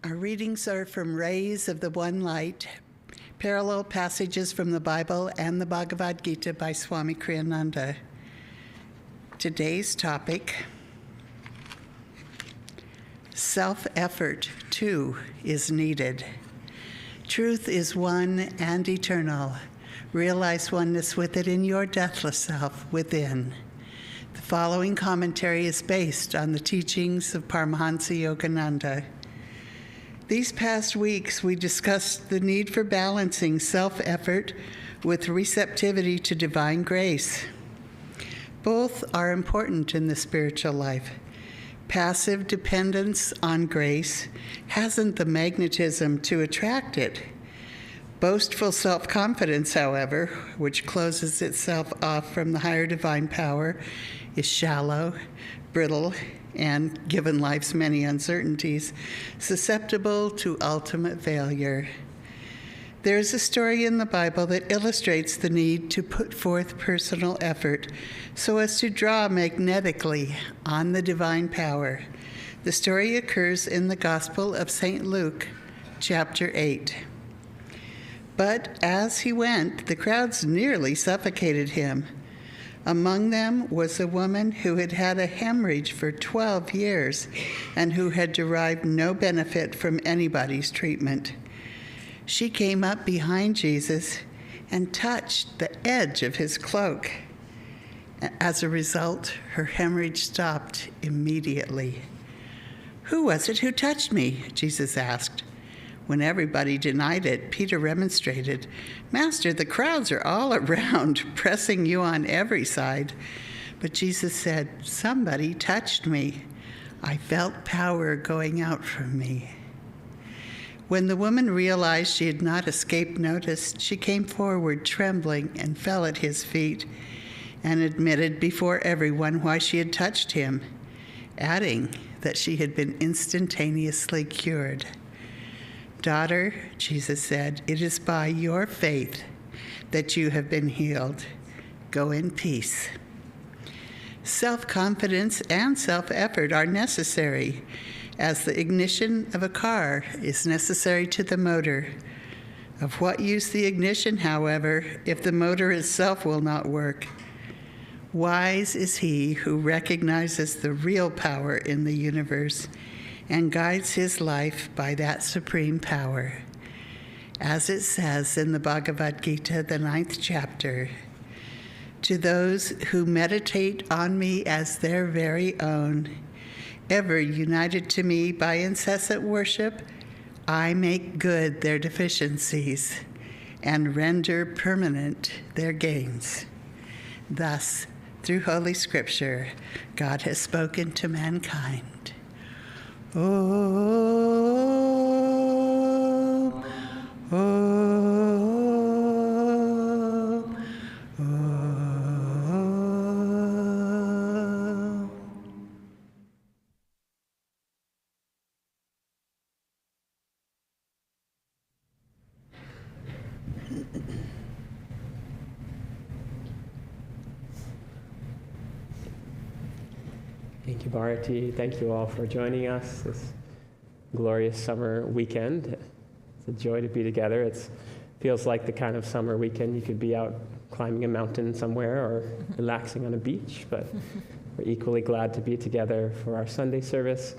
Our readings are from Rays of the One Light, parallel passages from the Bible and the Bhagavad Gita by Swami Kriyananda. Today's topic, self-effort too is needed. Truth is one and eternal. Realize oneness with it in your deathless self within. The following commentary is based on the teachings of Paramahansa Yogananda. These past weeks, we discussed the need for balancing self-effort with receptivity to divine grace. Both are important in the spiritual life. Passive dependence on grace hasn't the magnetism to attract it. Boastful self-confidence, however, which closes itself off from the higher divine power, is shallow, brittle, and, given life's many uncertainties, susceptible to ultimate failure. There is a story in the Bible that illustrates the need to put forth personal effort so as to draw magnetically on the divine power. The story occurs in the Gospel of St. Luke, chapter 8. But as he went, the crowds nearly suffocated him. Among them was a woman who had had a hemorrhage for 12 years and who had derived no benefit from anybody's treatment. She came up behind Jesus and touched the edge of his cloak. As a result, her hemorrhage stopped immediately. "Who was it who touched me?" Jesus asked. When everybody denied it, Peter remonstrated, "Master, the crowds are all around, pressing you on every side." But Jesus said, "Somebody touched me. I felt power going out from me." When the woman realized she had not escaped notice, she came forward trembling and fell at his feet and admitted before everyone why she had touched him, adding that she had been instantaneously cured. "Daughter," Jesus said, "it is by your faith that you have been healed. Go in peace." Self-confidence and self-effort are necessary, as the ignition of a car is necessary to the motor. Of what use the ignition, however, if the motor itself will not work? Wise is he who recognizes the real power in the universe and guides his life by that supreme power. As it says in the Bhagavad Gita, the 9th chapter, "To those who meditate on me as their very own, ever united to me by incessant worship, I make good their deficiencies and render permanent their gains." Thus, through Holy Scripture, God has spoken to mankind. Om, Om, Om. Thank you, Bharati. Thank you all for joining us this glorious summer weekend. It's a joy to be together. It feels like the kind of summer weekend you could be out climbing a mountain somewhere or relaxing on a beach, but we're equally glad to be together for our Sunday service.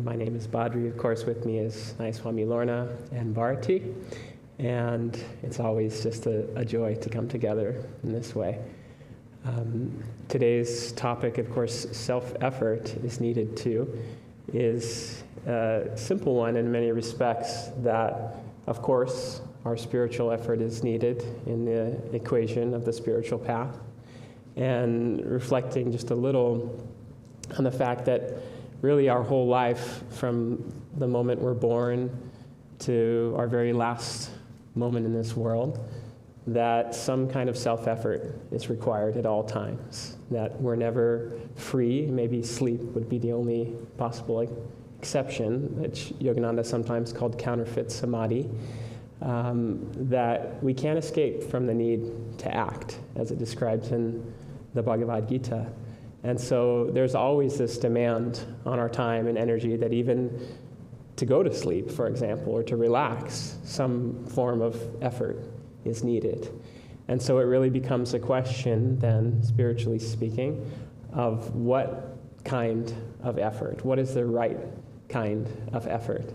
My name is Badri. Of course, with me is Swami Lorna and Bharati, and it's always just a joy to come together in this way. Today's topic, of course, self-effort is needed too, is a simple one in many respects that, of course, our spiritual effort is needed in the equation of the spiritual path, and reflecting just a little on the fact that really our whole life, from the moment we're born to our very last moment in this world, that some kind of self-effort is required at all times, that we're never free. Maybe sleep would be the only possible exception, which Yogananda sometimes called counterfeit samadhi, that we can't escape from the need to act, as it describes in the Bhagavad Gita. And so there's always this demand on our time and energy that even to go to sleep, for example, or to relax, some form of effort is needed. And so it really becomes a question then, spiritually speaking, of what kind of effort, what is the right kind of effort.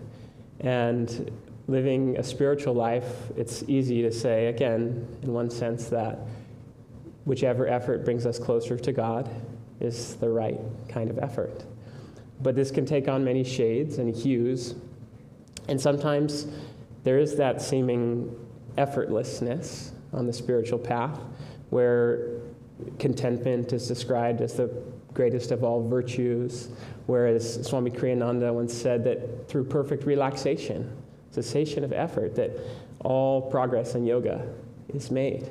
And living a spiritual life, it's easy to say, again, in one sense, that whichever effort brings us closer to God is the right kind of effort. But this can take on many shades and hues, and sometimes there is that seeming effortlessness on the spiritual path where contentment is described as the greatest of all virtues, whereas Swami Kriyananda once said that through perfect relaxation, cessation of effort, that all progress in yoga is made.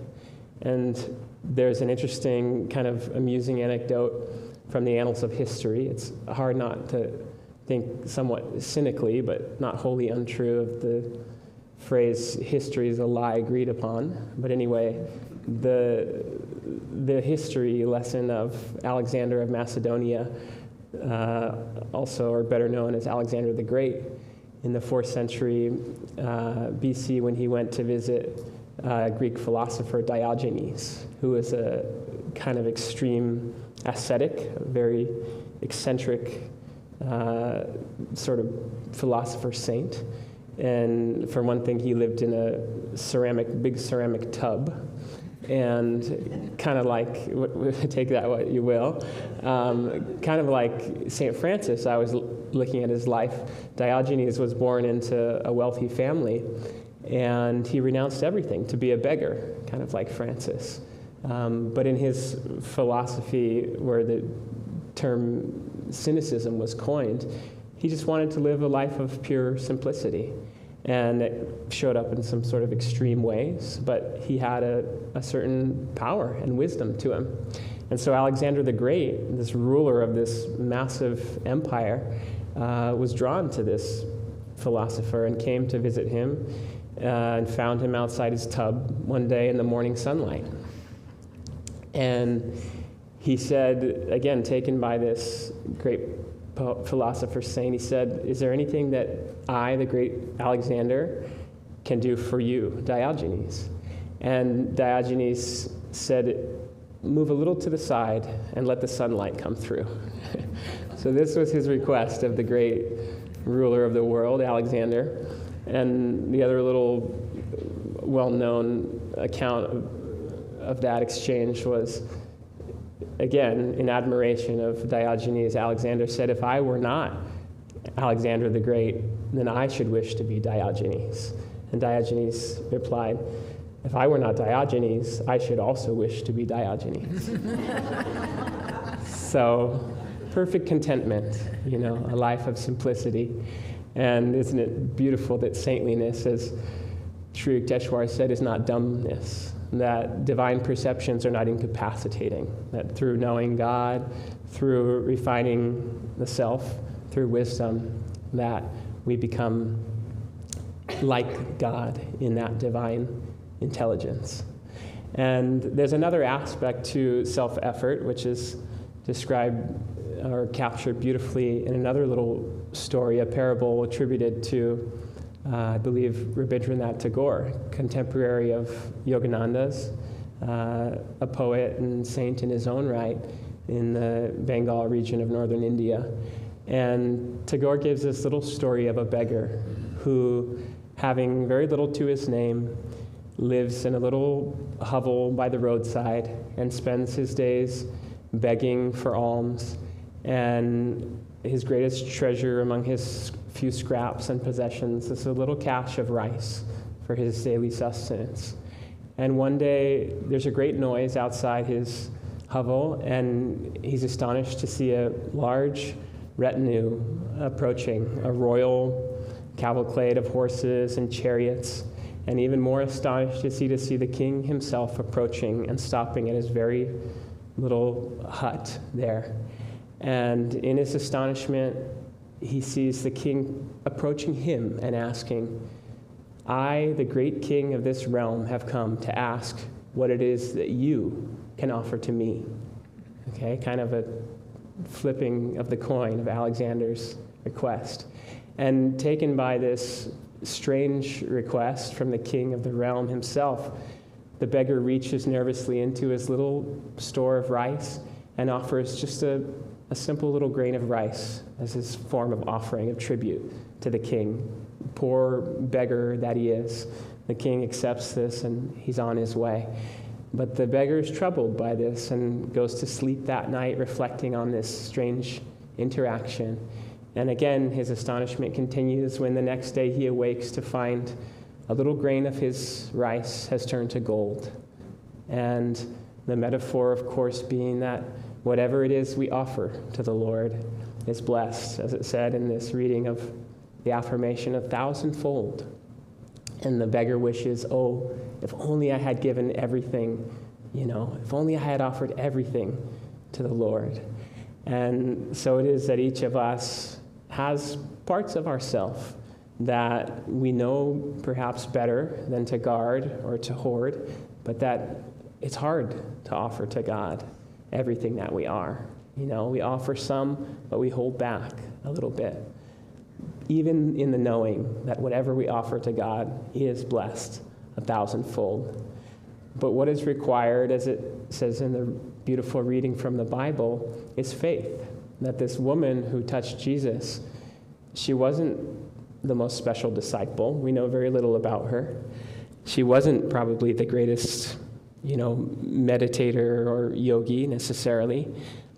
And there's an interesting kind of amusing anecdote from the annals of history. It's hard not to think somewhat cynically, but not wholly untrue, of the phrase, history is a lie agreed upon. But anyway, the history lesson of Alexander of Macedonia, also, or better known as Alexander the Great, in the 4th century BC, when he went to visit Greek philosopher Diogenes, who was a kind of extreme ascetic, a very eccentric sort of philosopher saint. And for one thing, he lived in a big ceramic tub. And kind of like, take that what you will, kind of like St. Francis. I was looking at his life. Diogenes was born into a wealthy family, and he renounced everything to be a beggar, kind of like Francis. But in his philosophy, where the term cynicism was coined, he just wanted to live a life of pure simplicity. And it showed up in some sort of extreme ways, but he had a certain power and wisdom to him. And so Alexander the Great, this ruler of this massive empire, was drawn to this philosopher and came to visit him and found him outside his tub one day in the morning sunlight. And he said, again, taken by this great philosopher saint, he said, "Is there anything that I, the great Alexander, can do for you, Diogenes?" And Diogenes said, "Move a little to the side and let the sunlight come through." So this was his request of the great ruler of the world, Alexander. And the other little well-known account of that exchange was, again, in admiration of Diogenes, Alexander said, "If I were not Alexander the Great, then I should wish to be Diogenes." And Diogenes replied, "If I were not Diogenes, I should also wish to be Diogenes." So, perfect contentment, a life of simplicity. And isn't it beautiful that saintliness, as Sri Yukteswar said, is not dumbness, that divine perceptions are not incapacitating, that through knowing God, through refining the self, through wisdom, that we become like God in that divine intelligence. And there's another aspect to self-effort, which is described or captured beautifully in another little story, a parable attributed to, I believe, Rabindranath Tagore, contemporary of Yogananda's, a poet and saint in his own right in the Bengal region of northern India. And Tagore gives this little story of a beggar who, having very little to his name, lives in a little hovel by the roadside and spends his days begging for alms. And his greatest treasure among his few scraps and possessions is a little cache of rice for his daily sustenance. And one day, there's a great noise outside his hovel, and he's astonished to see a large retinue approaching, a royal cavalcade of horses and chariots, and even more astonished to see the king himself approaching and stopping at his very little hut there. And in his astonishment, he sees the king approaching him and asking, "I, the great king of this realm, have come to ask what it is that you can offer to me." Okay, kind of a flipping of the coin of Alexander's request. And taken by this strange request from the king of the realm himself, the beggar reaches nervously into his little store of rice and offers just a simple little grain of rice as his form of offering, of tribute to the king. Poor beggar that he is. The king accepts this and he's on his way. But the beggar is troubled by this and goes to sleep that night reflecting on this strange interaction. And again, his astonishment continues when the next day he awakes to find a little grain of his rice has turned to gold. And the metaphor, of course, being that whatever it is we offer to the Lord is blessed, as it said in this reading of the Affirmation, 1,000-fold. And the beggar wishes, oh, if only I had given everything, if only I had offered everything to the Lord. And so it is that each of us has parts of ourself that we know perhaps better than to guard or to hoard, but that it's hard to offer to God everything that we are. We offer some, but we hold back a little bit. Even in the knowing that whatever we offer to God is blessed 1,000-fold. But what is required, as it says in the beautiful reading from the Bible, is faith. That this woman who touched Jesus, she wasn't the most special disciple. We know very little about her. She wasn't probably the greatest, meditator or yogi necessarily,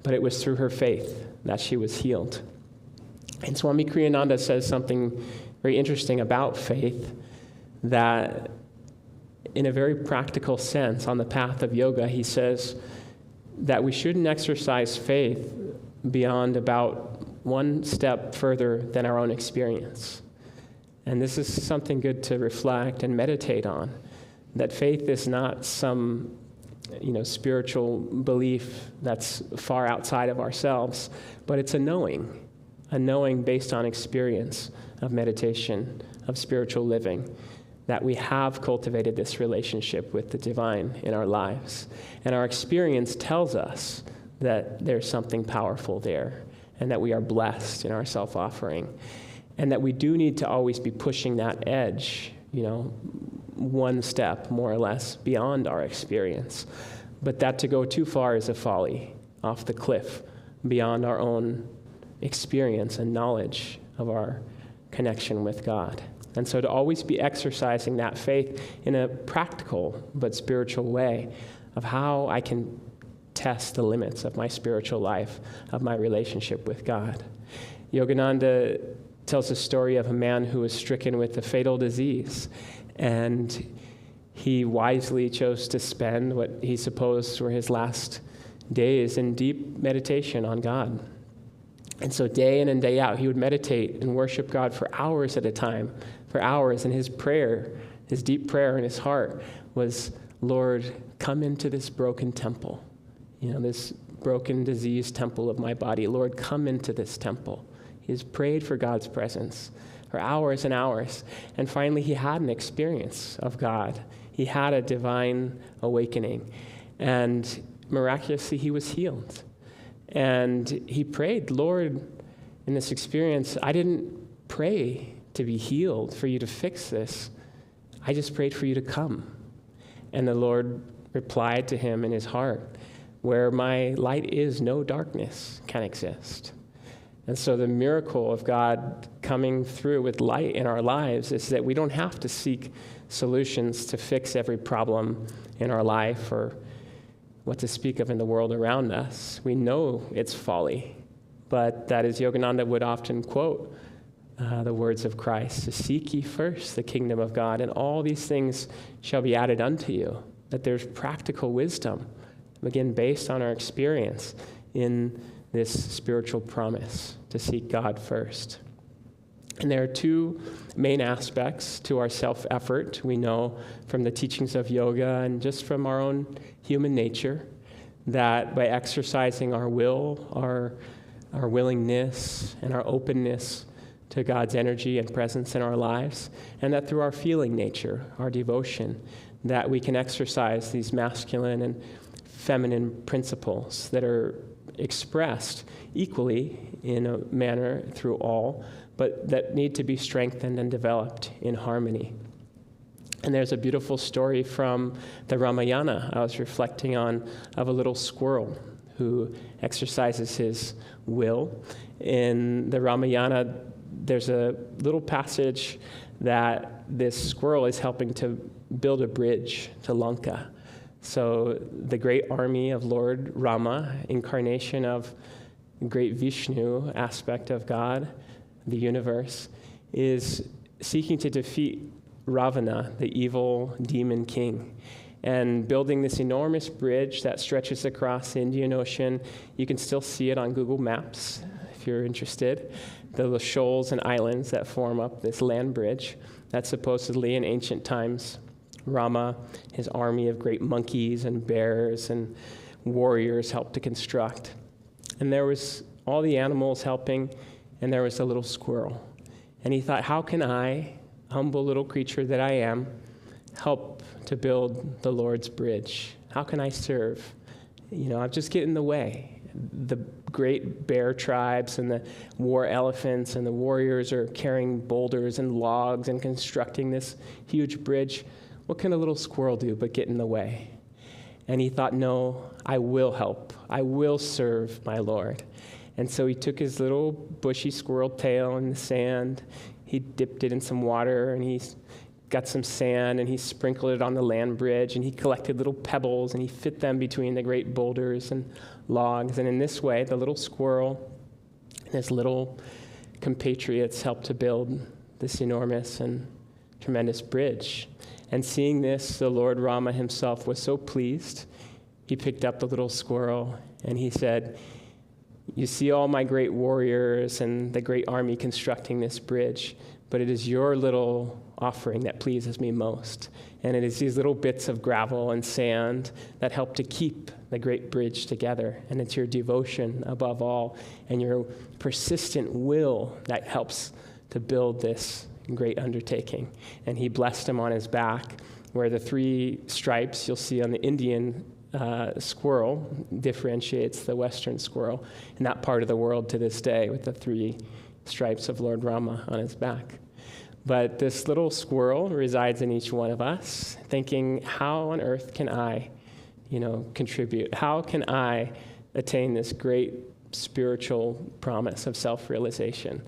but it was through her faith that she was healed. And Swami Kriyananda says something very interesting about faith, that in a very practical sense, on the path of yoga, he says that we shouldn't exercise faith beyond about one step further than our own experience. And this is something good to reflect and meditate on, that faith is not some spiritual belief that's far outside of ourselves, but it's a knowing based on experience of meditation, of spiritual living, that we have cultivated this relationship with the divine in our lives. And our experience tells us that there's something powerful there, and that we are blessed in our self-offering, and that we do need to always be pushing that edge, one step more or less beyond our experience. But that to go too far is a folly, off the cliff, beyond our own experience and knowledge of our connection with God. And so to always be exercising that faith in a practical but spiritual way of how I can test the limits of my spiritual life, of my relationship with God. Yogananda tells a story of a man who was stricken with a fatal disease, and he wisely chose to spend what he supposed were his last days in deep meditation on God. And so day in and day out, he would meditate and worship God for hours at a time, and his prayer, his deep prayer in his heart was, Lord, come into this broken temple, this broken, diseased temple of my body. Lord, come into this temple. He has prayed for God's presence for hours and hours. And finally, he had an experience of God. He had a divine awakening. And miraculously, he was healed. And he prayed, Lord, in this experience, I didn't pray to be healed, for you to fix this. I just prayed for you to come. And the Lord replied to him in his heart, where my light is, no darkness can exist. And so the miracle of God coming through with light in our lives is that we don't have to seek solutions to fix every problem in our life or what to speak of in the world around us. We know it's folly, but that is Yogananda would often quote the words of Christ, to seek ye first the kingdom of God, and all these things shall be added unto you. That there's practical wisdom, again, based on our experience in this spiritual promise to seek God first. And there are two main aspects to our self-effort. We know from the teachings of yoga and just from our own human nature that by exercising our will, our willingness, and our openness to God's energy and presence in our lives, and that through our feeling nature, our devotion, that we can exercise these masculine and feminine principles that are expressed equally in a manner through all, but that need to be strengthened and developed in harmony. And there's a beautiful story from the Ramayana I was reflecting on of a little squirrel who exercises his will. In the Ramayana, there's a little passage that this squirrel is helping to build a bridge to Lanka. So the great army of Lord Rama, incarnation of great Vishnu aspect of God, the universe, is seeking to defeat Ravana, the evil demon king, and building this enormous bridge that stretches across the Indian Ocean. You can still see it on Google Maps if you're interested. The shoals and islands that form up this land bridge that supposedly in ancient times Rama, his army of great monkeys and bears and warriors helped to construct. And there was all the animals helping, and there was a little squirrel. And he thought, how can I, humble little creature that I am, help to build the Lord's bridge? How can I serve? I'll just get in the way. The great bear tribes and the war elephants and the warriors are carrying boulders and logs and constructing this huge bridge. What can a little squirrel do but get in the way? And he thought, no, I will help. I will serve my Lord. And so he took his little bushy squirrel tail in the sand. He dipped it in some water, and he got some sand, and he sprinkled it on the land bridge, and he collected little pebbles, and he fit them between the great boulders and logs. And in this way, the little squirrel and his little compatriots helped to build this enormous and tremendous bridge. And seeing this, the Lord Rama himself was so pleased. He picked up the little squirrel, and he said, you see all my great warriors and the great army constructing this bridge, but it is your little offering that pleases me most. And it is these little bits of gravel and sand that help to keep the great bridge together. And it's your devotion above all and your persistent will that helps to build this great undertaking. And he blessed him on his back, where the 3 stripes you'll see on the Indian squirrel differentiates the Western squirrel in that part of the world to this day, with the 3 stripes of Lord Rama on his back. But this little squirrel resides in each one of us, thinking, how on earth can I, contribute? How can I attain this great spiritual promise of self-realization?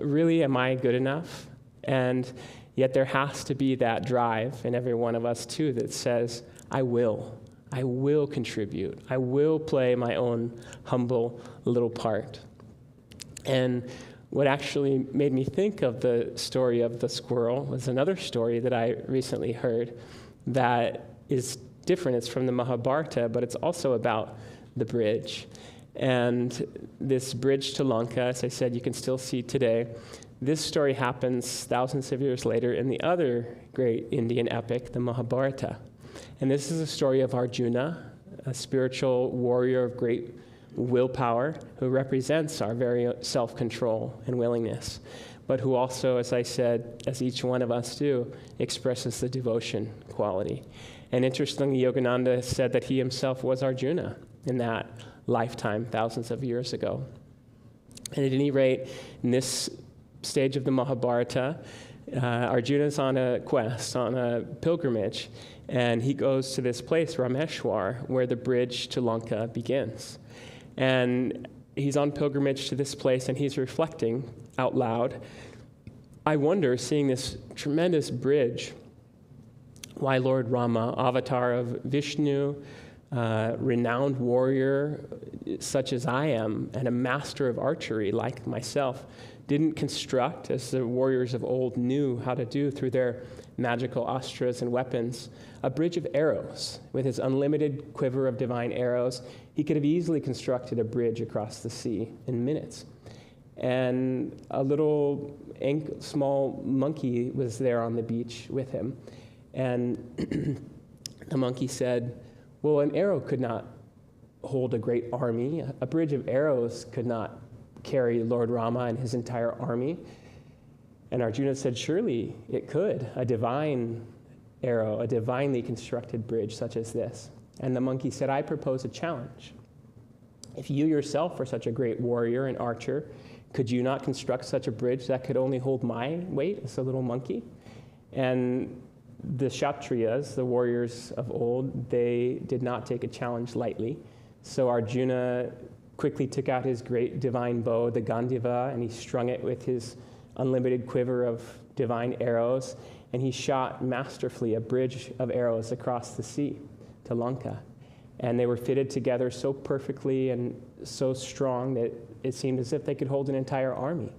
Really, am I good enough? And yet there has to be that drive in every one of us, too, that says, I will contribute. I will play my own humble little part. And what actually made me think of the story of the squirrel was another story that I recently heard that is different. It's from the Mahabharata, but it's also about the bridge. And this bridge to Lanka, as I said, you can still see today. This story happens thousands of years later in the other great Indian epic, the Mahabharata. And this is a story of Arjuna, a spiritual warrior of great willpower who represents our very self-control and willingness, but who also, as I said, as each one of us do, expresses the devotion quality. And interestingly, Yogananda said that he himself was Arjuna in that lifetime thousands of years ago. And at any rate, in this stage of the Mahabharata, Arjuna's on a quest, on a pilgrimage, and he goes to this place, Rameshwar, where the bridge to Lanka begins. And he's on pilgrimage to this place, and he's reflecting out loud, I wonder, seeing this tremendous bridge, why Lord Rama, avatar of Vishnu, renowned warrior such as I am, and a master of archery like myself, didn't construct, as the warriors of old knew how to do through their magical astras and weapons, a bridge of arrows. With his unlimited quiver of divine arrows, he could have easily constructed a bridge across the sea in minutes. And a little small monkey was there on the beach with him. And the monkey said, well, an arrow could not hold a great army. A bridge of arrows could not carry Lord Rama and his entire army. And Arjuna said, surely it could, a divine arrow, a divinely constructed bridge such as this. And the monkey said, I propose a challenge. If you yourself are such a great warrior and archer, could you not construct such a bridge that could only hold my weight as a little monkey? And the Kshatriyas, the warriors of old, they did not take a challenge lightly. So Arjuna quickly took out his great divine bow, the Gandiva, and he strung it with his unlimited quiver of divine arrows, and he shot masterfully a bridge of arrows across the sea to Lanka. And they were fitted together so perfectly and so strong that it seemed as if they could hold an entire army.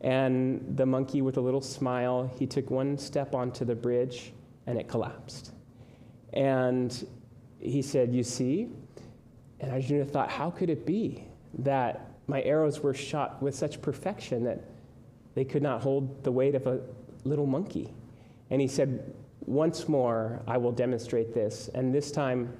And the monkey, with a little smile, he took one step onto the bridge, and it collapsed. And he said, "You see?" And Arjuna thought, how could it be that my arrows were shot with such perfection that they could not hold the weight of a little monkey? And he said, "Once more, I will demonstrate this, and this time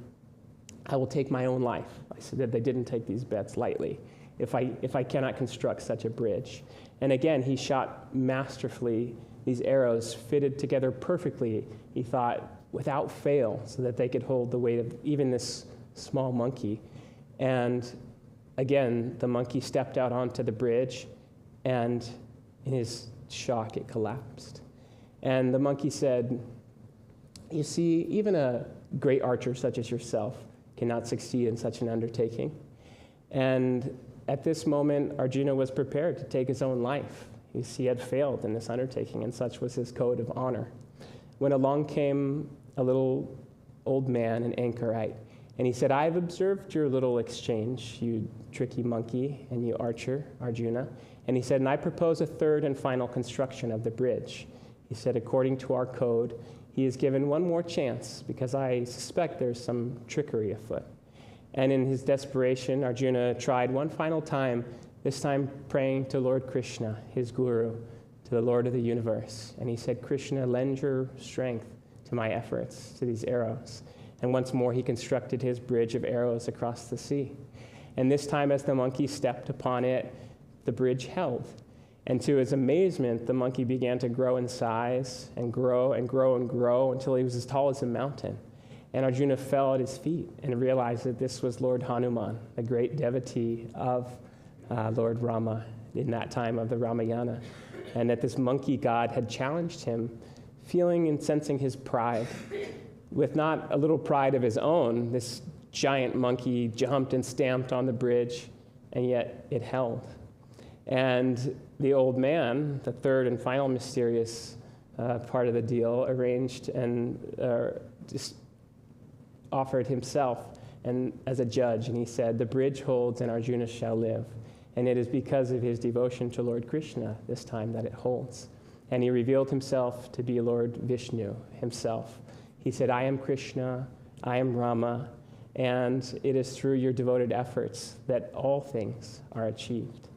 I will take my own life." I said that they didn't take these bets lightly, if I cannot construct such a bridge. And again, he shot masterfully. These arrows fitted together perfectly, he thought, without fail, so that they could hold the weight of even this small monkey. And again, the monkey stepped out onto the bridge, and in his shock, it collapsed. And the monkey said, "You see, even a great archer such as yourself cannot succeed in such an undertaking." And at this moment, Arjuna was prepared to take his own life. He had failed in this undertaking, and such was his code of honor. When along came a little old man, an anchorite, and he said, "I've observed your little exchange, you tricky monkey, and you archer, Arjuna." And he said, "And I propose a third and final construction of the bridge." He said, "According to our code, he is given one more chance, because I suspect there's some trickery afoot." And in his desperation, Arjuna tried one final time, this time praying to Lord Krishna, his guru, to the Lord of the universe. And he said, "Krishna, lend your strength to my efforts, to these arrows." And once more he constructed his bridge of arrows across the sea. And this time, as the monkey stepped upon it, the bridge held. And to his amazement, the monkey began to grow in size and grow and grow and grow until he was as tall as a mountain. And Arjuna fell at his feet and realized that this was Lord Hanuman, a great devotee of Lord Rama in that time of the Ramayana, and that this monkey god had challenged him, feeling and sensing his pride. With not a little pride of his own, this giant monkey jumped and stamped on the bridge, and yet it held. And the old man, the third and final mysterious part of the deal, arranged and just offered himself and as a judge, and he said, "The bridge holds and Arjuna shall live." And it is because of his devotion to Lord Krishna this time that it holds. And he revealed himself to be Lord Vishnu himself. He said, "I am Krishna, I am Rama, and it is through your devoted efforts that all things are achieved."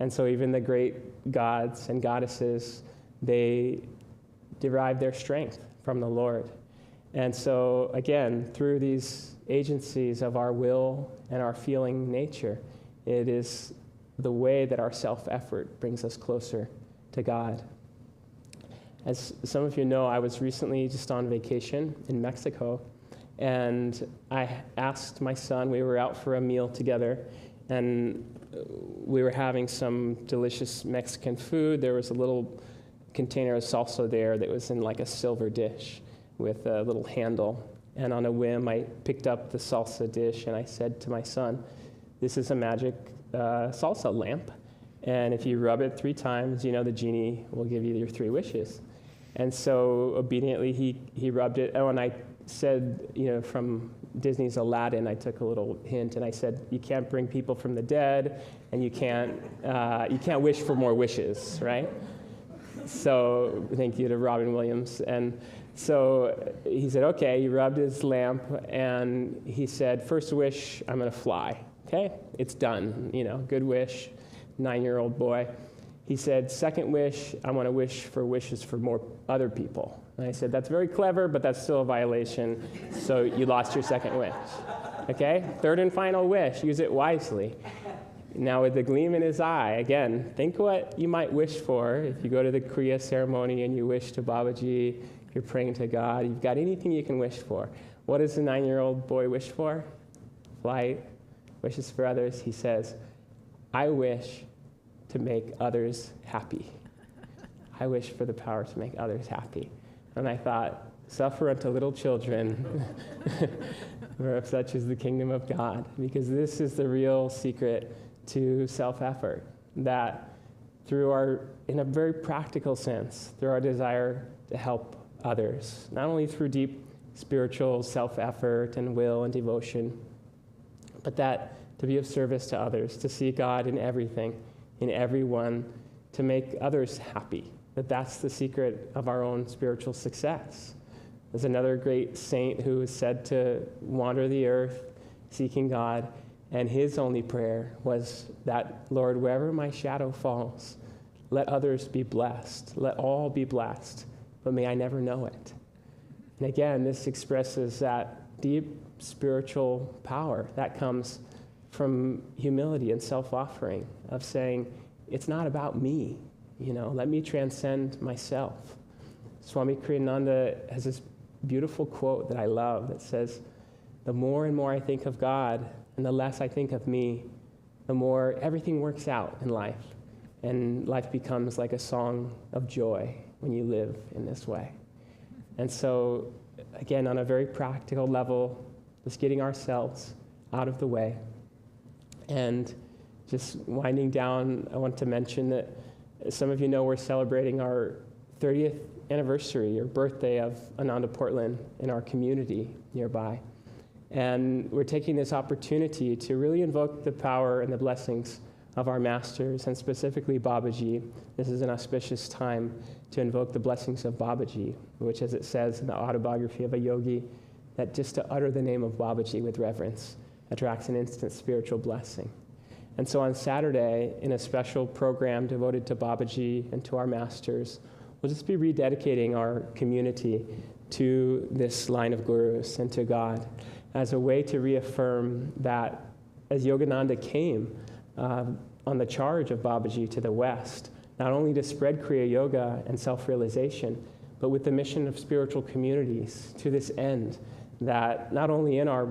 And so even the great gods and goddesses, they derive their strength from the Lord. And so, again, through these agencies of our will and our feeling nature, it is the way that our self-effort brings us closer to God. As some of you know, I was recently just on vacation in Mexico, and I asked my son, we were out for a meal together, and we were having some delicious Mexican food. There was a little container of salsa there that was in like a silver dish with a little handle. And on a whim, I picked up the salsa dish, and I said to my son, "This is a magic salsa lamp, and if you rub it 3 times, the genie will give you your 3 wishes." And so obediently, he rubbed it. Oh, and I said, from Disney's Aladdin, I took a little hint, and I said, "You can't bring people from the dead, and you can't wish for more wishes," right? So thank you to Robin Williams. And so he said, okay. He rubbed his lamp, and he said, "First wish, I'm going to fly." Okay, it's done. Good wish, 9-year-old boy. He said, "Second wish, I want to wish for wishes for more other people." And I said, "That's very clever, but that's still a violation, so you lost your second wish." Okay, third and final wish, use it wisely. Now with the gleam in his eye, again, think what you might wish for. If you go to the Kriya ceremony and you wish to Babaji, you're praying to God, you've got anything you can wish for. What does the 9-year-old boy wish for? Flight, wishes for others, he says, I wish to make others happy. I wish for the power to make others happy. And I thought, suffer unto little children, for such is the kingdom of God. Because this is the real secret to self-effort, that in a very practical sense, through our desire to help others, not only through deep spiritual self-effort and will and devotion, but that to be of service to others, to see God in everything, in everyone, to make others happy, that's the secret of our own spiritual success. There's another great saint who is said to wander the earth seeking God, and his only prayer was that, Lord, wherever my shadow falls, let others be blessed, let all be blessed, but may I never know it. And again, this expresses that deep spiritual power that comes from humility and self-offering, of saying, it's not about me, let me transcend myself. Swami Kriyananda has this beautiful quote that I love that says, the more and more I think of God and the less I think of me, the more everything works out in life. And life becomes like a song of joy when you live in this way. And so, again, on a very practical level, just getting ourselves out of the way. And just winding down, I want to mention that some of you know we're celebrating our 30th anniversary or birthday of Ananda Portland in our community nearby. And we're taking this opportunity to really invoke the power and the blessings of our masters, and specifically Babaji. This is an auspicious time to invoke the blessings of Babaji, which, as it says in the autobiography of a yogi, that just to utter the name of Babaji with reverence attracts an instant spiritual blessing. And so on Saturday, in a special program devoted to Babaji and to our masters, we'll just be rededicating our community to this line of gurus and to God as a way to reaffirm that as Yogananda came on the charge of Babaji to the West, not only to spread Kriya Yoga and self-realization, but with the mission of spiritual communities to this end, that not only in our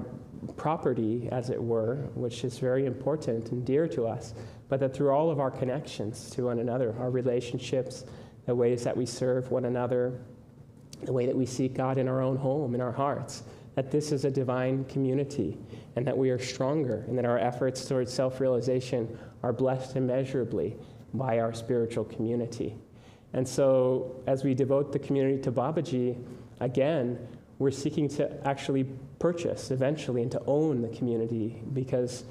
property, as it were, which is very important and dear to us, but that through all of our connections to one another, our relationships, the ways that we serve one another, the way that we seek God in our own home, in our hearts, that this is a divine community, and that we are stronger, and that our efforts towards self-realization are blessed immeasurably by our spiritual community. And so as we devote the community to Babaji, again, we're seeking to actually purchase eventually and to own the community, because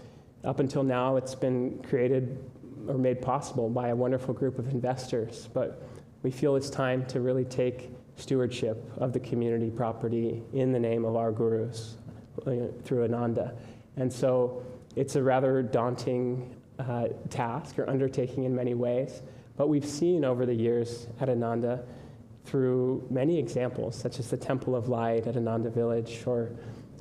up until now it's been created or made possible by a wonderful group of investors. But we feel it's time to really take stewardship of the community property in the name of our gurus through Ananda. And so it's a rather daunting task or undertaking in many ways. But we've seen over the years at Ananda, through many examples, such as the Temple of Light at Ananda Village, or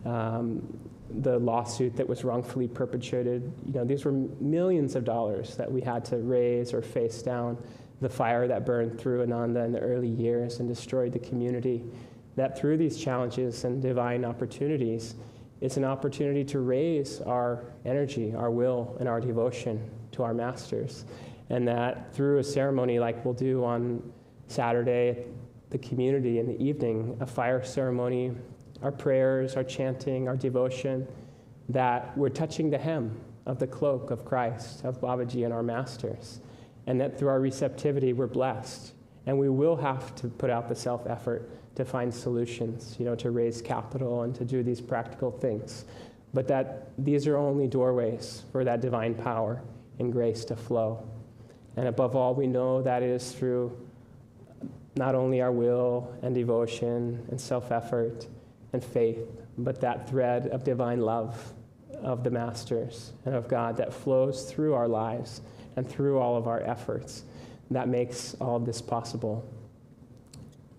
the lawsuit that was wrongfully perpetrated. These were millions of dollars that we had to raise or face down. The fire that burned through Ananda in the early years and destroyed the community. That through these challenges and divine opportunities, it's an opportunity to raise our energy, our will, and our devotion to our masters. And that through a ceremony like we'll do on Saturday, the community in the evening, a fire ceremony, our prayers, our chanting, our devotion, that we're touching the hem of the cloak of Christ, of Babaji and our masters. And that through our receptivity, we're blessed. And we will have to put out the self-effort to find solutions, to raise capital and to do these practical things. But that these are only doorways for that divine power and grace to flow. And above all, we know that it is through not only our will and devotion and self-effort and faith, but that thread of divine love of the masters and of God that flows through our lives and through all of our efforts that makes all of this possible.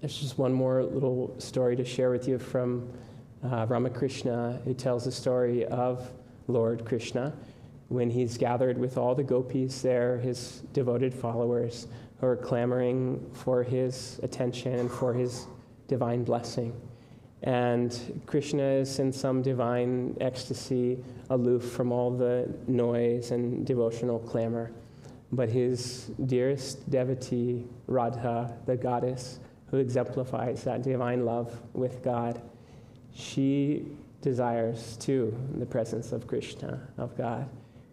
There's just one more little story to share with you from Ramakrishna, who tells the story of Lord Krishna when he's gathered with all the gopis there, his devoted followers, who are clamoring for his attention and for his divine blessing. And Krishna is in some divine ecstasy, aloof from all the noise and devotional clamor. But his dearest devotee, Radha, the goddess, who exemplifies that divine love with God, she desires too the presence of Krishna, of God.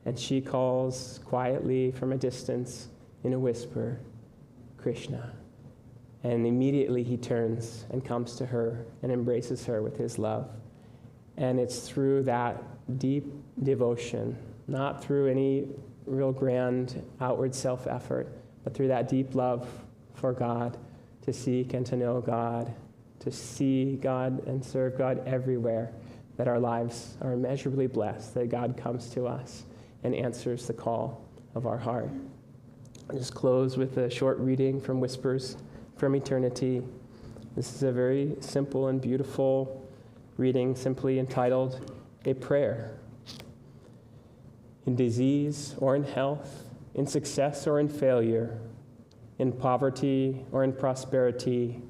And she calls quietly from a distance in a whisper, Krishna. And immediately he turns and comes to her and embraces her with his love. And it's through that deep devotion, not through any real grand outward self-effort, but through that deep love for God, to seek and to know God, to see God and serve God everywhere, that our lives are immeasurably blessed, that God comes to us and answers the call of our heart. I'll just close with a short reading from Whispers from Eternity. This is a very simple and beautiful reading, simply entitled, A Prayer. In disease or in health, in success or in failure, in poverty or in prosperity,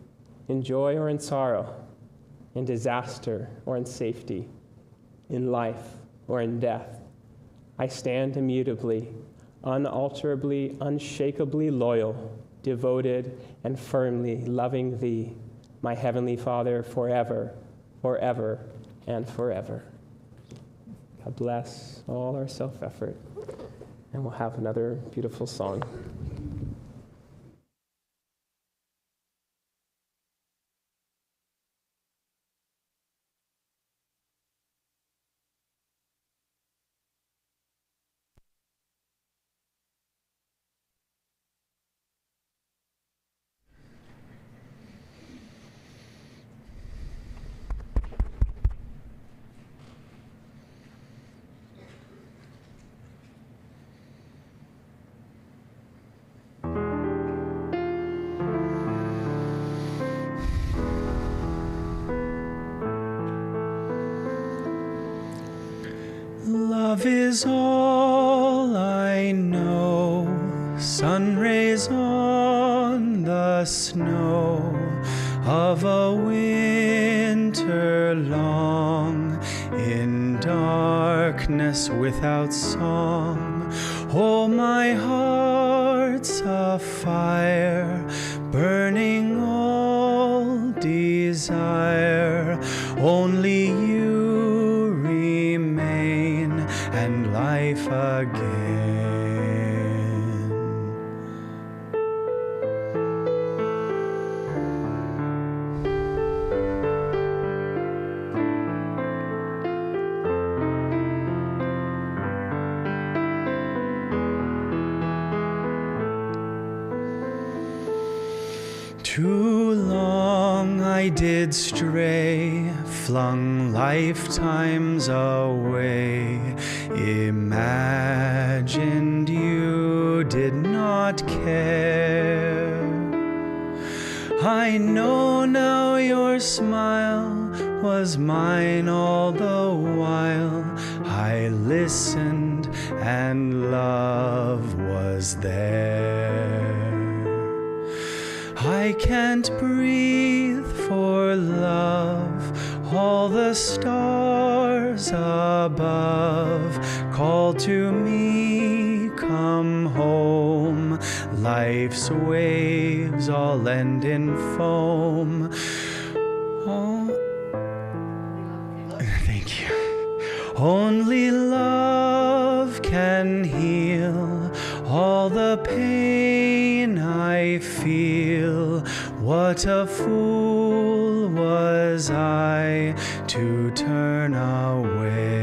in joy or in sorrow, in disaster or in safety, in life or in death, I stand immutably, unalterably, unshakably loyal, devoted and firmly loving thee, my heavenly Father, forever, forever, and forever. God bless all our self-effort, and we'll have another beautiful song. Love is all I know, sun rays on the snow of a winter long, in darkness without song. Oh, my heart's afire, burning all desire, only you remain, and life again. Too long I did stray, flung lifetimes away, imagined you did not care. I know now your smile was mine all the while. I listened and love was there. I can't breathe for love, all the stars above call to me, come home. Life's waves all end in foam. Oh, thank you. Only love can heal all the pain I feel. What a fool was I to turn away.